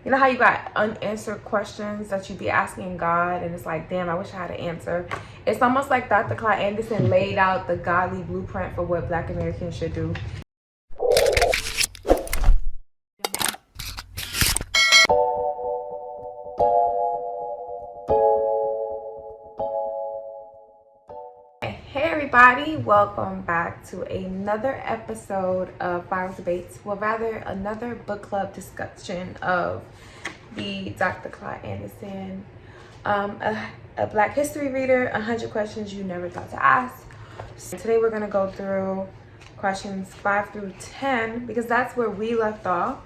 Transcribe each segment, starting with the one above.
You know how you got unanswered questions that you be asking God, and it's like, damn, I wish I had an answer. It's almost like Dr. Claud Anderson laid out the godly blueprint for what Black Americans should do. Hey everybody, welcome back to another episode of Viral Debates. Well, rather another book club discussion of the Dr. Claud Anderson, a Black history reader, 100 questions you never thought to ask. So today we're going to go through questions 5 through 10 because that's where we left off.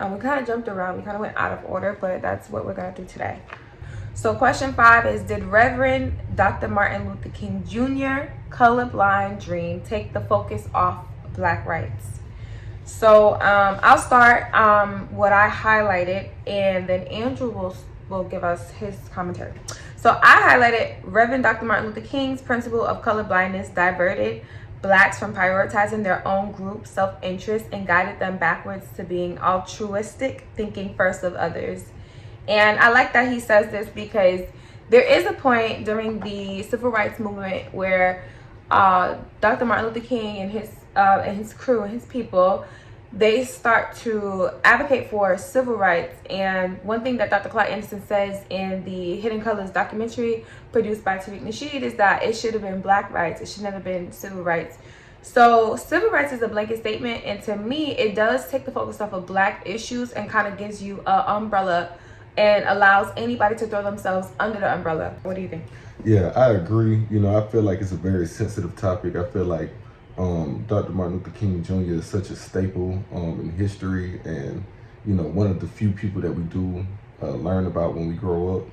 We kind of jumped around, we kind of went out of order, but that's what we're going to do today. So question 5 is, did Reverend Dr. Martin Luther King Jr. colorblind dream take the focus off Black rights? So I'll start what I highlighted, and then Andrew will give us his commentary. So I highlighted Reverend Dr. Martin Luther King's principle of colorblindness diverted Blacks from prioritizing their own group self-interest and guided them backwards to being altruistic, thinking first of others. And I like that he says this because there is a point during the civil rights movement where Dr. Martin Luther King and his crew and his people, they start to advocate for civil rights. And one thing that Dr. Claud Anderson says in the Hidden Colors documentary produced by Tariq Nasheed is that it should have been Black rights. It should never have been civil rights. So civil rights is a blanket statement, and to me, it does take the focus off of Black issues and kind of gives you an umbrella and allows anybody to throw themselves under the umbrella. What do you think? Yeah, I agree. You know, I feel like it's a very sensitive topic. I feel like Dr. Martin Luther King Jr. is such a staple in history, and, you know, one of the few people that we do learn about when we grow up.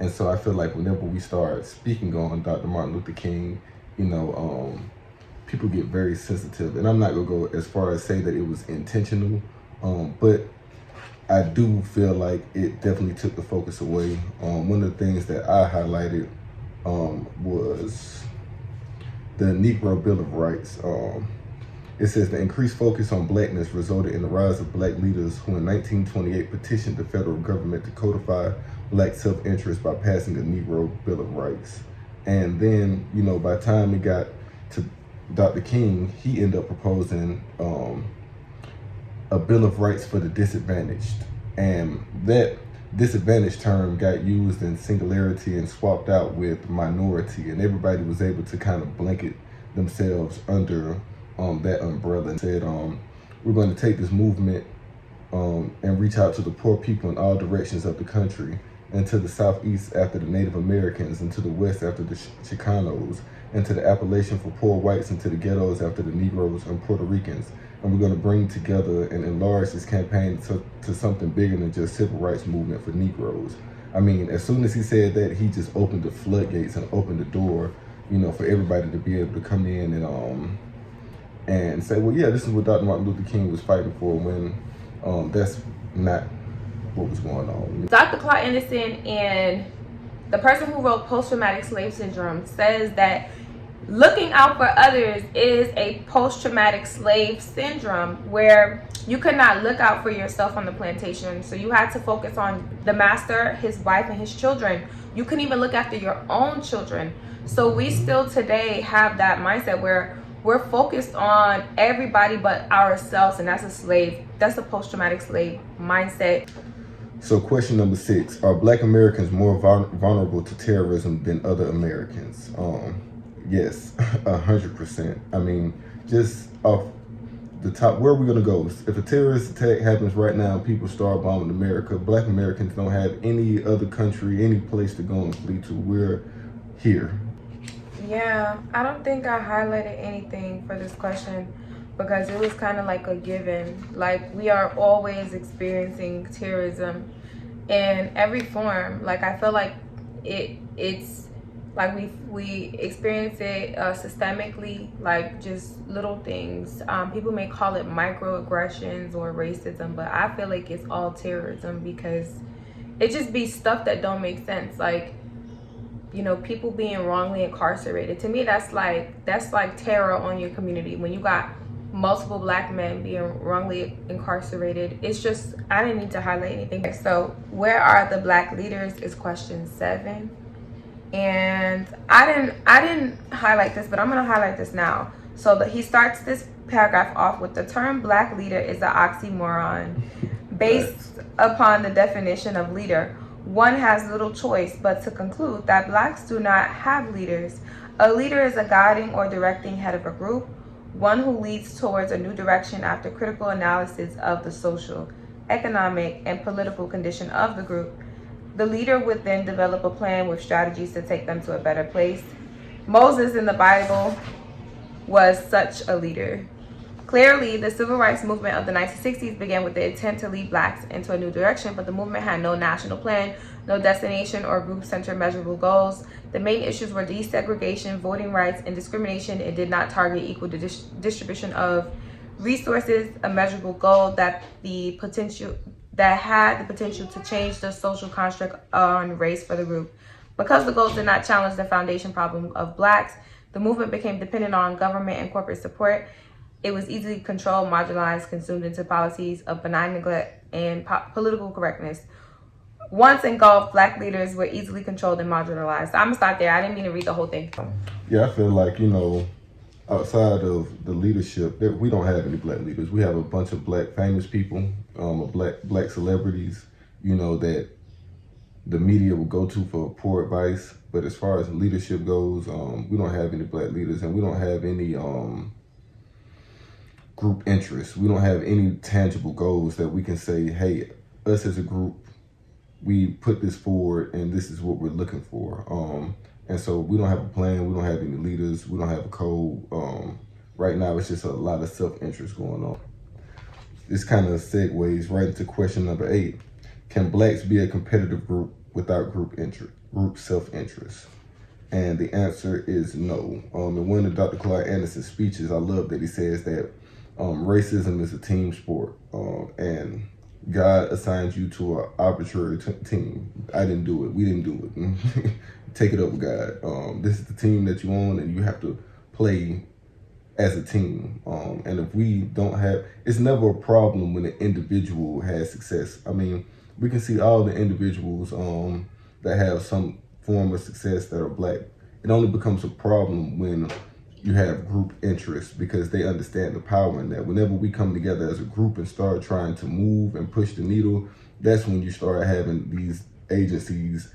And so I feel like whenever we start speaking on Dr. Martin Luther King, you know, people get very sensitive. And I'm not going to go as far as say that it was intentional, but I do feel like it definitely took the focus away. One of the things that I highlighted was the Negro Bill of Rights. It says the increased focus on Blackness resulted in the rise of Black leaders who in 1928 petitioned the federal government to codify Black self-interest by passing the Negro Bill of Rights. And then, you know, by the time it got to Dr. King, he ended up proposing a Bill of Rights for the disadvantaged. And that disadvantaged term got used in singularity and swapped out with minority, and everybody was able to kind of blanket themselves under that umbrella and said, we're going to take this movement and reach out to the poor people in all directions of the country, and to the southeast after the Native Americans, and to the west after the Chicanos, and to the Appalachian for poor whites, and to the ghettos after the Negroes and Puerto Ricans. And we're going to bring together and enlarge this campaign to something bigger than just civil rights movement for Negroes. I mean, as soon as he said that, he just opened the floodgates and opened the door, you know, for everybody to be able to come in and say, well, yeah, this is what Dr. Martin Luther King was fighting for, when that's not what was going on. Dr. Claud Anderson and the person who wrote Post-Traumatic Slave Syndrome says that looking out for others is a post-traumatic slave syndrome where you could not look out for yourself on the plantation. So you had to focus on the master, his wife, and his children. You couldn't even look after your own children. So we still today have that mindset where we're focused on everybody but ourselves, and that's a slave. That's a post-traumatic slave mindset. So question number 6, are Black Americans more vulnerable to terrorism than other Americans? Yes, 100%. I mean, just off the top, where are we gonna go? If a terrorist attack happens right now and people start bombing America, Black Americans don't have any other country, any place to go and flee to. We're here. Yeah, I don't think I highlighted anything for this question because it was kind of like a given. Like, we are always experiencing terrorism in every form. Like, I feel like it's like we experience it systemically, like just little things. People may call it microaggressions or racism, but I feel like it's all terrorism because it just be stuff that don't make sense. Like, you know, people being wrongly incarcerated. To me, that's like terror on your community. When you got multiple black men being wrongly incarcerated. It's just, I didn't need to highlight anything. So where are the black leaders is question 7. And I didn't highlight this, but I'm gonna highlight this now. So that he starts this paragraph off with the term black leader is an oxymoron. Based upon the definition of leader, one has little choice but to conclude that blacks do not have leaders. A leader is a guiding or directing head of a group, one who leads towards a new direction after critical analysis of the social, economic, and political condition of the group. The leader would then develop a plan with strategies to take them to a better place. Moses in the Bible was such a leader. Clearly, the civil rights movement of the 1960s began with the intent to lead blacks into a new direction, but the movement had no national plan, no destination or group-centered measurable goals. The main issues were desegregation, voting rights, and discrimination. It did not target equal distribution of resources, a measurable goal that had the potential to change the social construct on race for the group. Because the goals did not challenge the foundation problem of blacks, the movement became dependent on government and corporate support. It was easily controlled, marginalized, consumed into policies of benign neglect and political correctness. Once engulfed, black leaders were easily controlled and marginalized. I'm gonna stop there. I didn't mean to read the whole thing. Yeah, I feel like, outside of the leadership, we don't have any black leaders. We have a bunch of black famous people, black celebrities, that the media will go to for poor advice. But as far as leadership goes, we don't have any black leaders, and we don't have any group interests. We don't have any tangible goals that we can say, hey, us as a group, we put this forward and this is what we're looking for. And so we don't have a plan. We don't have any leaders. We don't have a code. Right now, it's just a lot of self-interest going on. This kind of segues right into question number 8. Can blacks be a competitive group without group self-interest? And the answer is no. In one of Dr. Claud Anderson's speeches, I love that he says that racism is a team sport, and God assigns you to an arbitrary team. I didn't do it. We didn't do it. Take it up with God. This is the team that you own, and you have to play as a team. And if we don't have, it's never a problem when an individual has success. I mean, we can see all the individuals that have some form of success that are black. It only becomes a problem when you have group interests, because they understand the power in that. Whenever we come together as a group and start trying to move and push the needle, that's when you start having these agencies,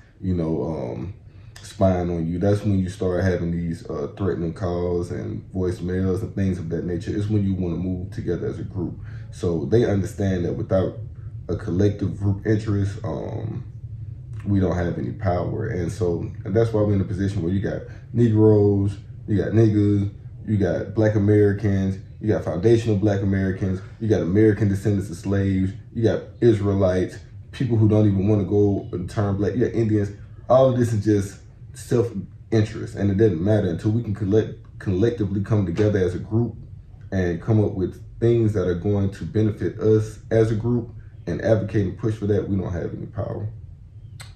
spying on you. That's when you start having these threatening calls and voicemails and things of that nature. It's when you want to move together as a group. So they understand that without a collective group interest, we don't have any power. And that's why we're in a position where you got Negroes, you got niggas, you got black Americans, you got foundational black Americans, you got American descendants of slaves, you got Israelites, people who don't even want to go and turn black, you got Indians. All of this is just self-interest, and it doesn't matter until we can collectively come together as a group and come up with things that are going to benefit us as a group and advocate and push for that. We don't have any power.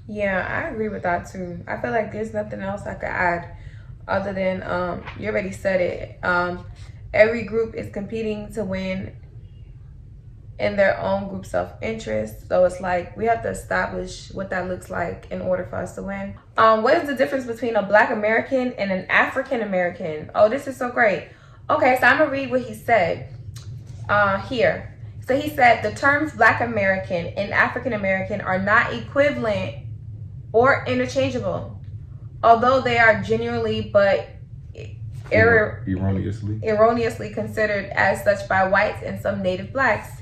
Yeah, I agree with that too. I feel like there's nothing else I could add other than you already said it. Every group is competing to win in their own group self-interest. So it's like we have to establish what that looks like in order for us to win. What is the difference between a black American and an African American? Oh, this is so great. Okay, so I'm gonna read what he said here. So he said the terms black American and African American are not equivalent or interchangeable, although they are genuinely but erroneously considered as such by whites and some native blacks.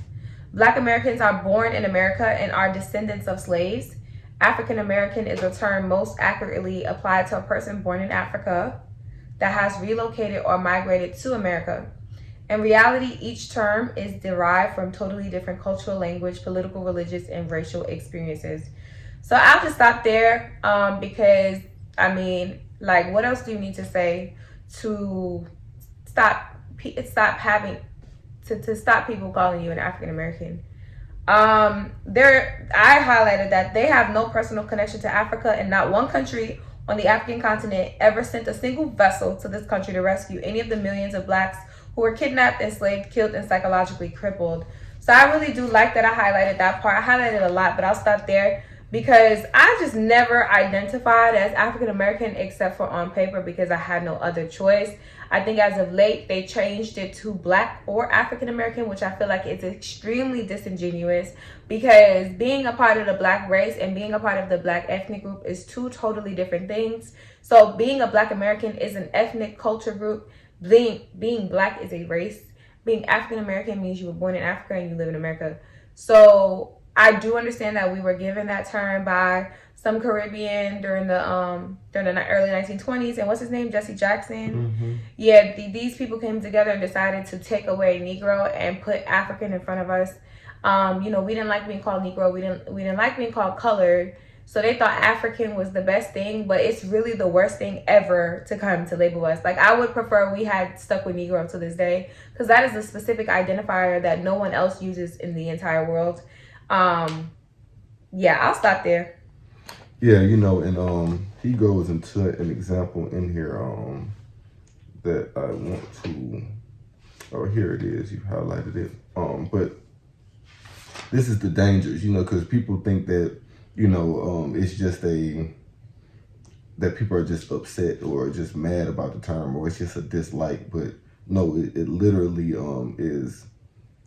Black Americans are born in America and are descendants of slaves. African American is a term most accurately applied to a person born in Africa that has relocated or migrated to America. In reality, each term is derived from totally different cultural, language, political, religious, and racial experiences. So I'll just stop there because, I mean, like, what else do you need to say to stop people calling you an African American? I highlighted that they have no personal connection to Africa, and not one country on the African continent ever sent a single vessel to this country to rescue any of the millions of blacks who were kidnapped, enslaved, killed, and psychologically crippled. So I really do like that I highlighted that part. I highlighted a lot, but I'll stop there because I just never identified as African American except for on paper because I had no other choice. I think as of late, they changed it to Black or African American, which I feel like is extremely disingenuous because being a part of the Black race and being a part of the Black ethnic group is two totally different things. So being a Black American is an ethnic culture group. Being Black is a race. Being African American means you were born in Africa and you live in America. So I do understand that we were given that term by some Caribbean during the early 1920s, and what's his name, Jesse Jackson. Mm-hmm. Yeah, these people came together and decided to take away Negro and put African in front of us. You know, we didn't like being called Negro. We didn't like being called colored. So they thought African was the best thing, but it's really the worst thing ever to come to label us. Like, I would prefer we had stuck with Negro to this day because that is a specific identifier that no one else uses in the entire world. Yeah, I'll stop there. Yeah, you know, and he goes into an example in here that I want to. Oh, here it is. You highlighted it. But this is the dangers, you know, because people think that, you know, it's just that people are just upset or just mad about the term, or it's just a dislike. But no, it literally is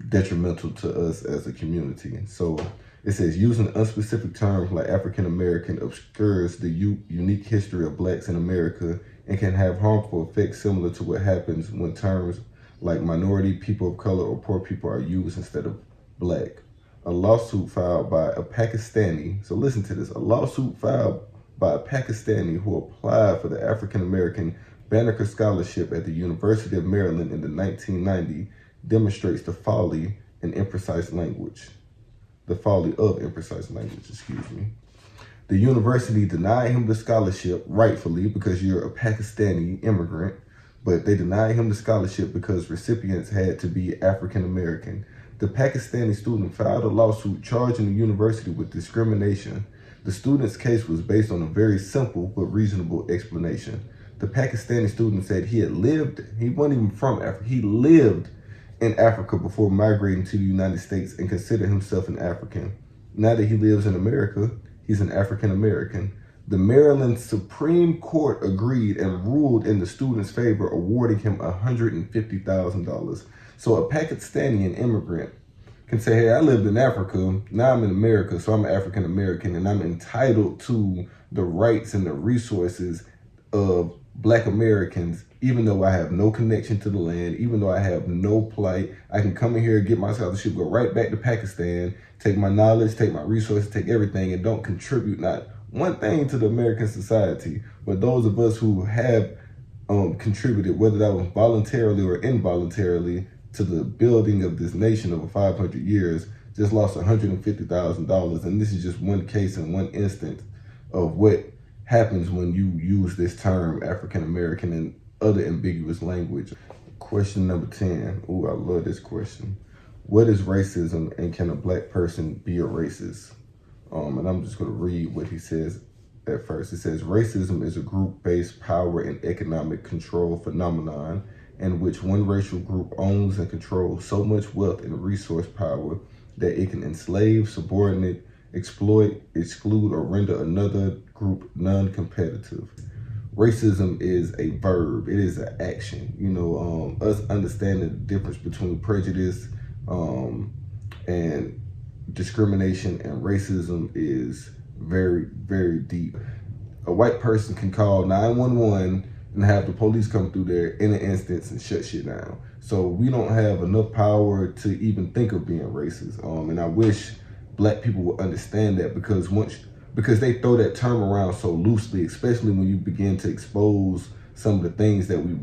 detrimental to us as a community. So it says using unspecific terms like African American obscures the unique history of Blacks in America and can have harmful effects similar to what happens when terms like minority, people of color, or poor people are used instead of Black. A lawsuit filed by a Pakistani, so listen to this, a lawsuit filed by a Pakistani who applied for the African American Banneker Scholarship at the University of Maryland in the 1990s demonstrates the folly of imprecise language. The university denied him the scholarship rightfully because you're a Pakistani immigrant, but they denied him the scholarship because recipients had to be African American. The Pakistani student filed a lawsuit charging the university with discrimination. The student's case was based on a very simple but reasonable explanation. The Pakistani student said he wasn't even from Africa, he lived in Africa before migrating to the United States and considered himself an African. Now that he lives in America, he's an African American. The Maryland Supreme Court agreed and ruled in the student's favor, awarding him $150,000. So a Pakistani immigrant can say, hey, I lived in Africa, now I'm in America, so I'm African American, and I'm entitled to the rights and the resources of Black Americans, even though I have no connection to the land, even though I have no plight. I can come in here, get my scholarship, go right back to Pakistan, take my knowledge, take my resources, take everything, and don't contribute not one thing to the American society. But those of us who have contributed, whether that was voluntarily or involuntarily, to the building of this nation over 500 years, just lost $150,000. And this is just one case and one instance of what happens when you use this term African American and other ambiguous language. Question number 10. Oh, I love this question. What is racism, and can a Black person be a racist? And I'm just going to read what he says at first. It says, racism is a group-based power and economic control phenomenon in which one racial group owns and controls so much wealth and resource power that it can enslave, subordinate, exploit, exclude, or render another group non-competitive. Racism is a verb. It is an action. You know, us understanding the difference between prejudice and discrimination and racism is very, very deep. A white person can call 911 and have the police come through there in an instance and shut shit down. So we don't have enough power to even think of being racist. And I wish Black people would understand that, because they throw that term around so loosely, especially when you begin to expose some of the things that we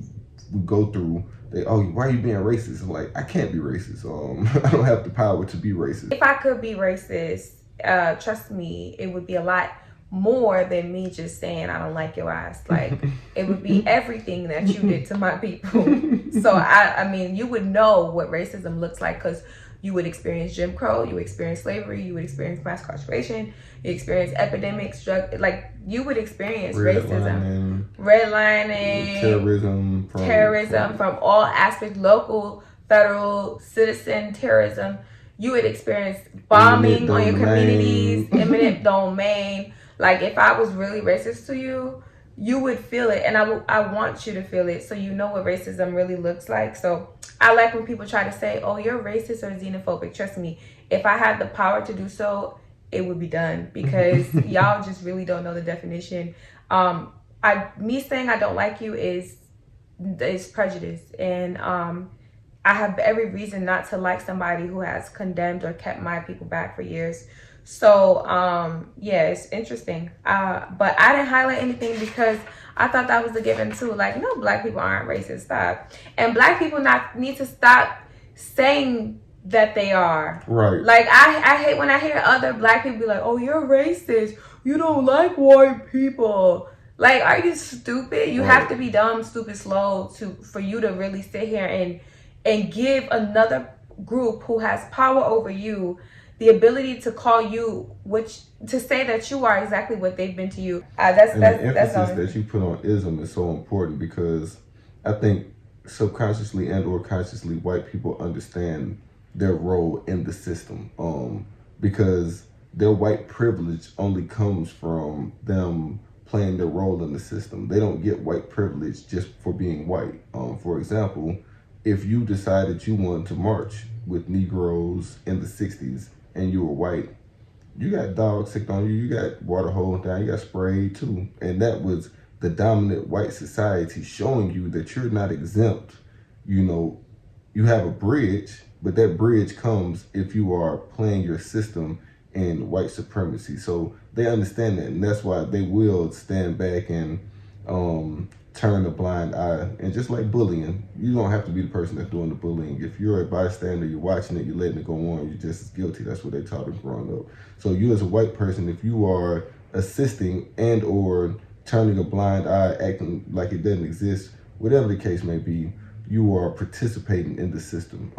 go through. Why are you being racist? I'm like, I can't be racist. I don't have the power to be racist. If I could be racist, trust me, it would be a lot more than me just saying I don't like your ass. Like, it would be everything that you did to my people. So I mean, you would know what racism looks like, because You would experience Jim Crow, you would experience slavery, you would experience mass incarceration, you experience epidemics, you would experience racism, redlining, terrorism from all aspects, local, federal, citizen terrorism. You would experience bombing on your communities, eminent domain. Like, if I was really racist to you, you would feel it, and I want you to feel it, so you know what racism really looks like. So I like when people try to say, oh, you're racist or xenophobic. Trust me, if I had the power to do so, it would be done, because y'all just really don't know the definition. Me saying I don't like you is prejudice, and I have every reason not to like somebody who has condemned or kept my people back for years. So yeah, it's interesting. But I didn't highlight anything because I thought that was a given too. Like, no, black people aren't racist. Stop. And black people need to stop saying that they are. Right. Like, I hate when I hear other black people be like, oh, you're racist. You don't like white people. Like, are you stupid? You have to be dumb, stupid, slow for you to really sit here and give another group who has power over you the ability to call you, to say that you are exactly what they've been to you. The emphasis that you put on ism is so important, because I think subconsciously and or consciously white people understand their role in the system, because their white privilege only comes from them playing their role in the system. They don't get white privilege just for being white. For example, if you decided you wanted to march with Negroes in the 60s and you were white, you got dogs sicked on you, you got water holes down, you got sprayed too. And that was the dominant white society showing you that you're not exempt. You know, you have a bridge, but that bridge comes if you are playing your system in white supremacy. So they understand that, and that's why they will stand back and turn a blind eye. And just like bullying, you don't have to be the person that's doing the bullying. If you're a bystander, you're watching it, you're letting it go on, you're just as guilty. That's what they taught us growing up. So you as a white person, if you are assisting and or turning a blind eye, acting like it doesn't exist, whatever the case may be, you are participating in the system,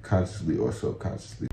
consciously or subconsciously.